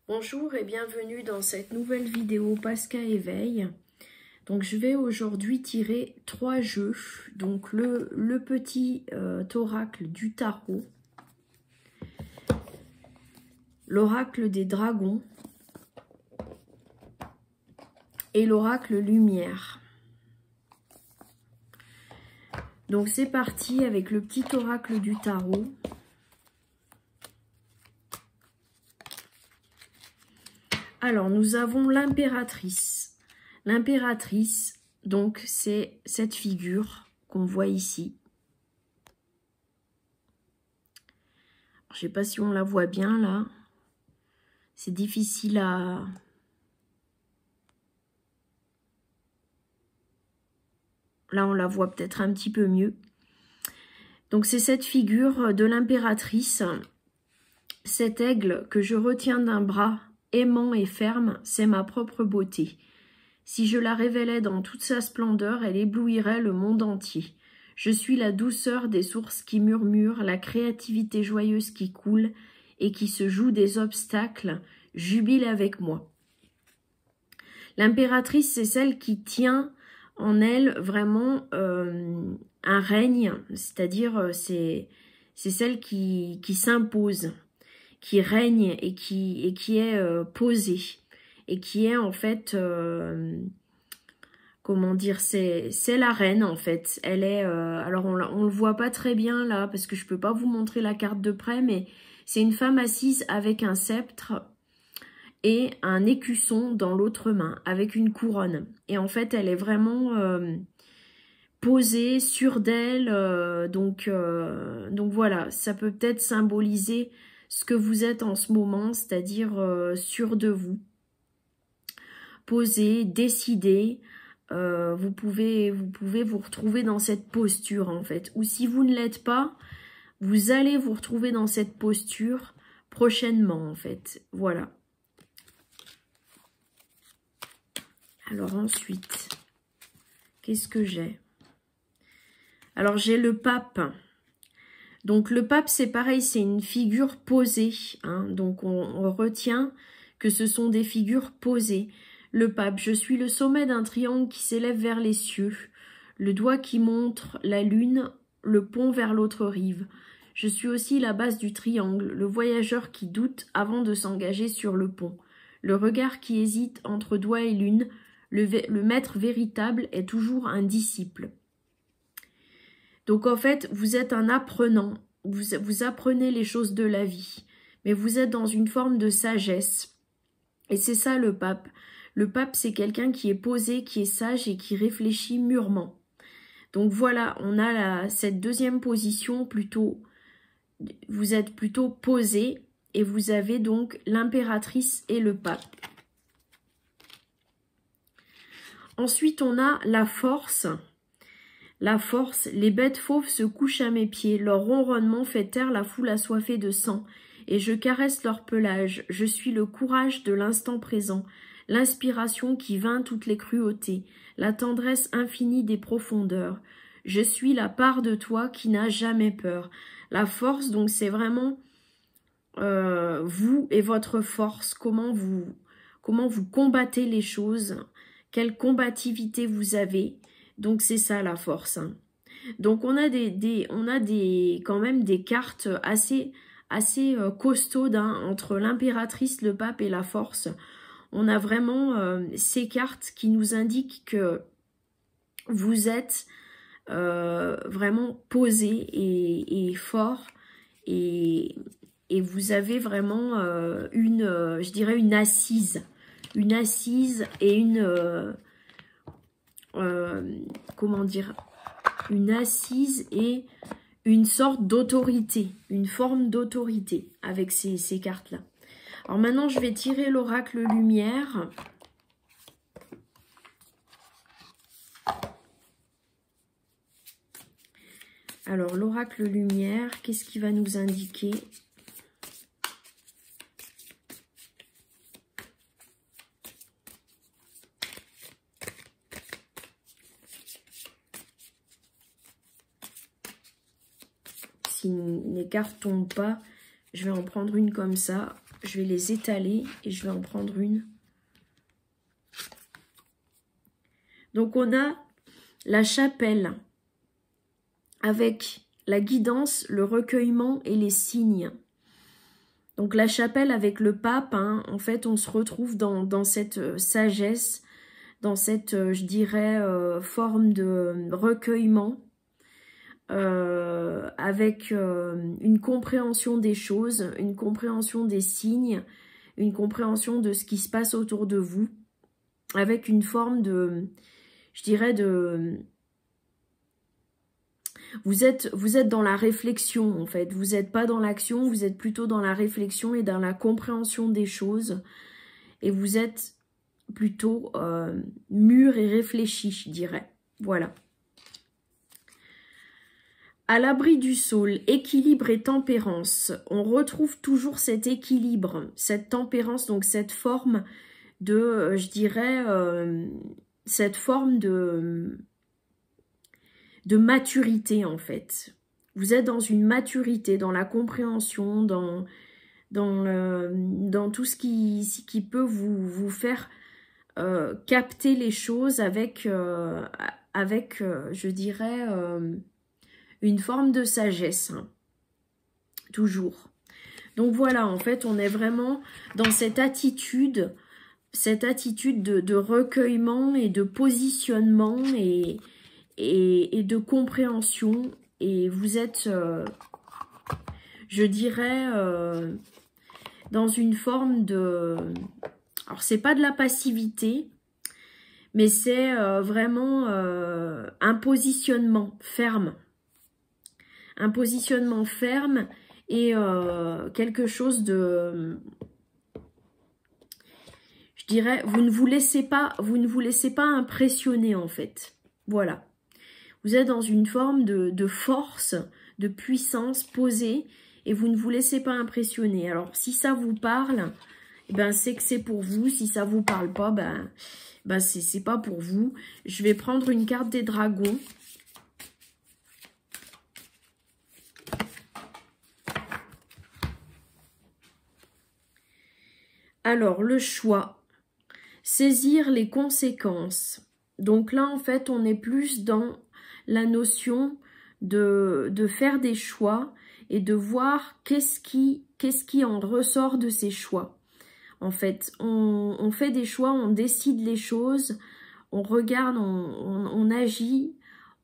Bonjour et bienvenue dans cette nouvelle vidéo Pasca éveil. Donc je vais aujourd'hui tirer 3 jeux. Donc le petit oracle du tarot, l'oracle des dragons et l'oracle lumière. Donc c'est parti avec le petit oracle du tarot. Alors, nous avons l'impératrice. L'impératrice, donc, c'est cette figure qu'on voit ici. Je ne sais pas si on la voit bien, là. C'est difficile à... Là, on la voit peut-être un petit peu mieux. Donc, c'est cette figure de l'impératrice. Cet aigle que je retiens d'un bras aimant et ferme, c'est ma propre beauté. Si je la révélais dans toute sa splendeur, elle éblouirait le monde entier. Je suis la douceur des sources qui murmurent, la créativité joyeuse qui coule et qui se joue des obstacles, jubile avec moi. L'impératrice, c'est celle qui tient en elle vraiment un règne, c'est-à-dire c'est celle qui s'impose, qui règne et qui est posée, et qui est en fait, comment dire, c'est la reine en fait. Elle est, alors on le voit pas très bien là, parce que je peux pas vous montrer la carte de près, mais c'est une femme assise avec un sceptre et un écusson dans l'autre main, avec une couronne. Et en fait, elle est vraiment posée, sûre d'elle, donc voilà, ça peut peut-être symboliser ce que vous êtes en ce moment, c'est-à-dire sûr de vous, posé, décidé. Vous pouvez vous retrouver dans cette posture en fait. Ou si vous ne l'êtes pas, vous allez vous retrouver dans cette posture prochainement en fait. Voilà. Alors ensuite, qu'est-ce que j'ai? Alors j'ai le pape. Donc le pape, c'est pareil, c'est une figure posée. Hein, donc on retient que ce sont des figures posées. Le pape, je suis le sommet d'un triangle qui s'élève vers les cieux, le doigt qui montre la lune, le pont vers l'autre rive. Je suis aussi la base du triangle, le voyageur qui doute avant de s'engager sur le pont. Le regard qui hésite entre doigt et lune, le maître véritable est toujours un disciple. Donc en fait, vous êtes un apprenant, vous apprenez les choses de la vie, mais vous êtes dans une forme de sagesse. Et c'est ça le pape. Le pape, c'est quelqu'un qui est posé, qui est sage et qui réfléchit mûrement. Donc voilà, on a cette deuxième position plutôt, vous êtes plutôt posé et vous avez donc l'impératrice et le pape. Ensuite, on a la force. La force, les bêtes fauves se couchent à mes pieds, leur ronronnement fait taire la foule assoiffée de sang, et je caresse leur pelage, je suis le courage de l'instant présent, l'inspiration qui vainc toutes les cruautés, la tendresse infinie des profondeurs, je suis la part de toi qui n'a jamais peur. La force, donc c'est vraiment vous et votre force, comment vous combattez les choses, quelle combativité vous avez. Donc c'est ça la force. Hein. Donc on a quand même des cartes assez costaudes hein, entre l'impératrice, le pape et la force. On a vraiment ces cartes qui nous indiquent que vous êtes vraiment posé et fort et vous avez vraiment je dirais une assise et une comment dire, une assise et une sorte d'autorité, une forme d'autorité avec ces cartes-là. Alors maintenant, je vais tirer l'oracle lumière. Alors, l'oracle lumière, qu'est-ce qui va nous indiquer ? Si les cartes ne tombent pas, je vais en prendre une comme ça. je vais les étaler et je vais en prendre une. Donc on a la chapelle avec la guidance, le recueillement et les signes. Donc la chapelle avec le pape, hein, en fait on se retrouve dans cette sagesse, dans cette, je dirais, forme de recueillement, avec une compréhension des choses, une compréhension des signes, une compréhension de ce qui se passe autour de vous, avec une forme de, je dirais, de... Vous êtes dans la réflexion, en fait. Vous n'êtes pas dans l'action, vous êtes plutôt dans la réflexion et dans la compréhension des choses. Et vous êtes plutôt mûr et réfléchi, je dirais. Voilà. À l'abri du saule, équilibre et tempérance. On retrouve toujours cet équilibre, cette tempérance, donc cette forme de, je dirais, cette forme de maturité en fait. Vous êtes dans une maturité, dans la compréhension, dans tout ce qui peut vous faire capter les choses avec, je dirais, une forme de sagesse, hein, toujours. Donc voilà, en fait, on est vraiment dans cette attitude de recueillement et de positionnement et de compréhension. Et vous êtes, je dirais, dans une forme de... Alors, c'est pas de la passivité, mais c'est vraiment un positionnement ferme. Un positionnement ferme et quelque chose de... Je dirais, vous ne vous laissez pas impressionner en fait. Voilà. Vous êtes dans une forme de force, de puissance posée et vous ne vous laissez pas impressionner. Alors, si ça vous parle, ben, c'est que c'est pour vous. Si ça vous parle pas, ben c'est pas pour vous. Je vais prendre une carte des dragons. Alors, le choix. Saisir les conséquences. Donc là, en fait, on est plus dans la notion de faire des choix et de voir qu'est-ce qui en ressort de ces choix. En fait, on fait des choix, on décide les choses, on regarde, on agit,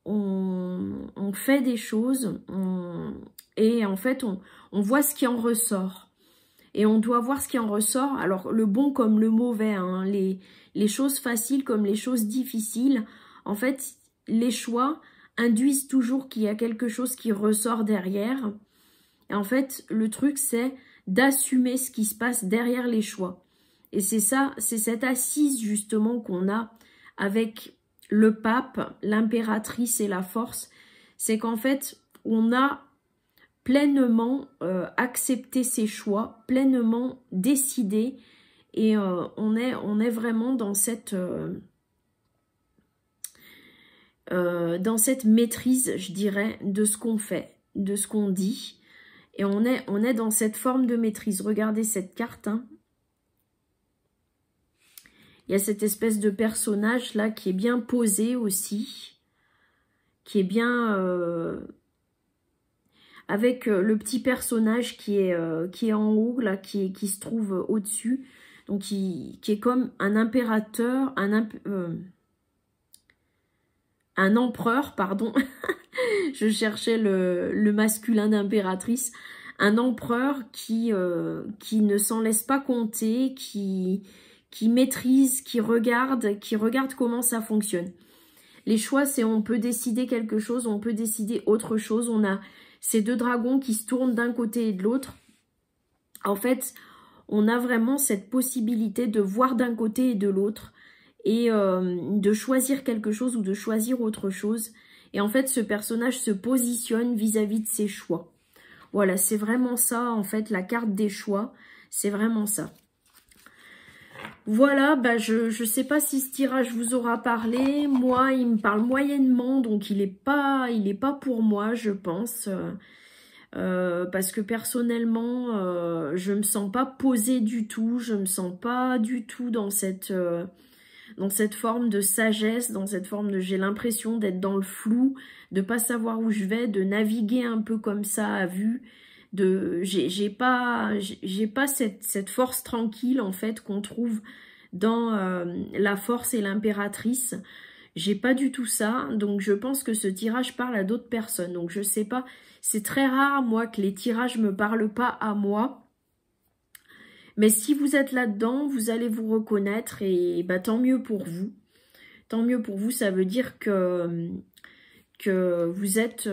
on fait des choses et en fait, on voit ce qui en ressort. Et on doit voir ce qui en ressort, alors le bon comme le mauvais, hein, les choses faciles comme les choses difficiles. En fait, les choix induisent toujours qu'il y a quelque chose qui ressort derrière. Et en fait, le truc, c'est d'assumer ce qui se passe derrière les choix. Et c'est ça, c'est cette assise justement qu'on a avec le pape, l'impératrice et la force. C'est qu'en fait, on a pleinement accepté ses choix, pleinement décidé. Et on est vraiment dans cette maîtrise, je dirais, de ce qu'on fait, de ce qu'on dit. Et on est dans cette forme de maîtrise. Regardez cette carte. Hein. Il y a cette espèce de personnage là qui est bien posé aussi. Qui est bien... avec le petit personnage qui est en haut, là, qui se trouve au-dessus. Donc, qui est comme un impérateur, un empereur, pardon. Je cherchais le masculin d'impératrice. Un empereur qui ne s'en laisse pas compter, qui maîtrise, qui regarde comment ça fonctionne. Les choix, c'est on peut décider quelque chose, on peut décider autre chose. On a ces deux dragons qui se tournent d'un côté et de l'autre. En fait, on a vraiment cette possibilité de voir d'un côté et de l'autre et de choisir quelque chose ou de choisir autre chose. Et en fait, ce personnage se positionne vis-à-vis de ses choix. Voilà, c'est vraiment ça, en fait, la carte des choix. C'est vraiment ça. Voilà, bah je sais pas si ce tirage vous aura parlé. Moi, il me parle moyennement, donc il est pas pour moi, je pense. parce que personnellement, je me sens pas posée du tout, je me sens pas du tout dans cette forme de sagesse, dans cette forme de j'ai l'impression d'être dans le flou, de pas savoir où je vais, de naviguer un peu comme ça à vue, j'ai pas cette force tranquille en fait qu'on trouve dans la force et l'impératrice. J'ai pas du tout ça, donc je pense que ce tirage parle à d'autres personnes. Donc je sais pas, c'est très rare moi que les tirages me parlent pas à moi. Mais si vous êtes là-dedans, vous allez vous reconnaître et bah, tant mieux pour vous. Tant mieux pour vous, ça veut dire que vous êtes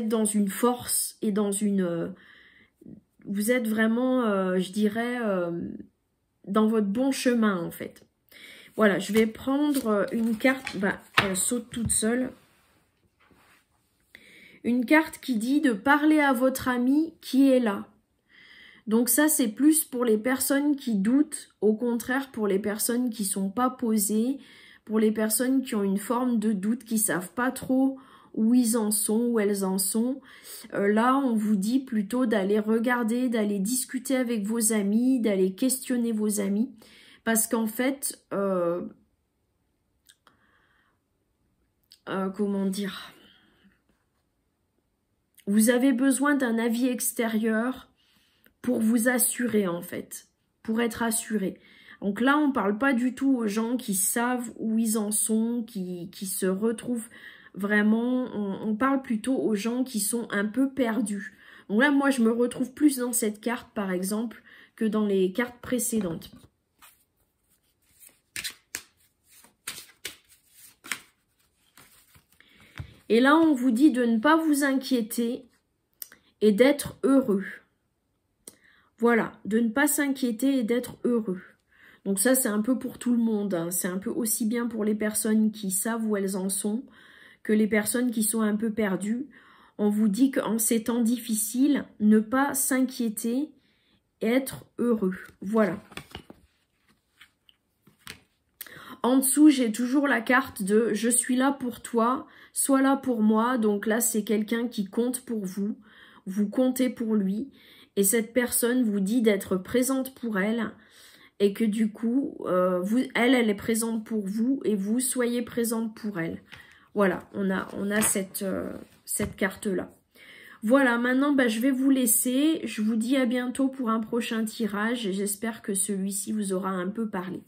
dans une force et dans une... vous êtes vraiment, je dirais, dans votre bon chemin en fait. Voilà, je vais prendre une carte, bah, elle saute toute seule. Une carte qui dit de parler à votre ami qui est là. Donc ça, c'est plus pour les personnes qui doutent, au contraire pour les personnes qui sont pas posées, pour les personnes qui ont une forme de doute, qui savent pas trop où ils en sont, où elles en sont. Là, on vous dit plutôt d'aller regarder, d'aller discuter avec vos amis, d'aller questionner vos amis. Parce qu'en fait, comment dire, vous avez besoin d'un avis extérieur pour vous assurer en fait, pour être assuré. Donc là, on ne parle pas du tout aux gens qui savent où ils en sont, qui se retrouvent vraiment, on parle plutôt aux gens qui sont un peu perdus. Donc là, moi, je me retrouve plus dans cette carte, par exemple, que dans les cartes précédentes. Et là, on vous dit de ne pas vous inquiéter et d'être heureux. Voilà, de ne pas s'inquiéter et d'être heureux. Donc ça, c'est un peu pour tout le monde. Hein. C'est un peu aussi bien pour les personnes qui savent où elles en sont que les personnes qui sont un peu perdues. On vous dit qu'en ces temps difficiles, ne pas s'inquiéter et être heureux. Voilà. En dessous, j'ai toujours la carte de « Je suis là pour toi, sois là pour moi ». Donc là, c'est quelqu'un qui compte pour vous. Vous comptez pour lui. Et cette personne vous dit d'être présente pour elle. Et que du coup, elle est présente pour vous. Et vous, soyez présente pour elle. Voilà, on a cette carte-là. Voilà, maintenant, bah, je vais vous laisser. Je vous dis à bientôt pour un prochain tirage. Et j'espère que celui-ci vous aura un peu parlé.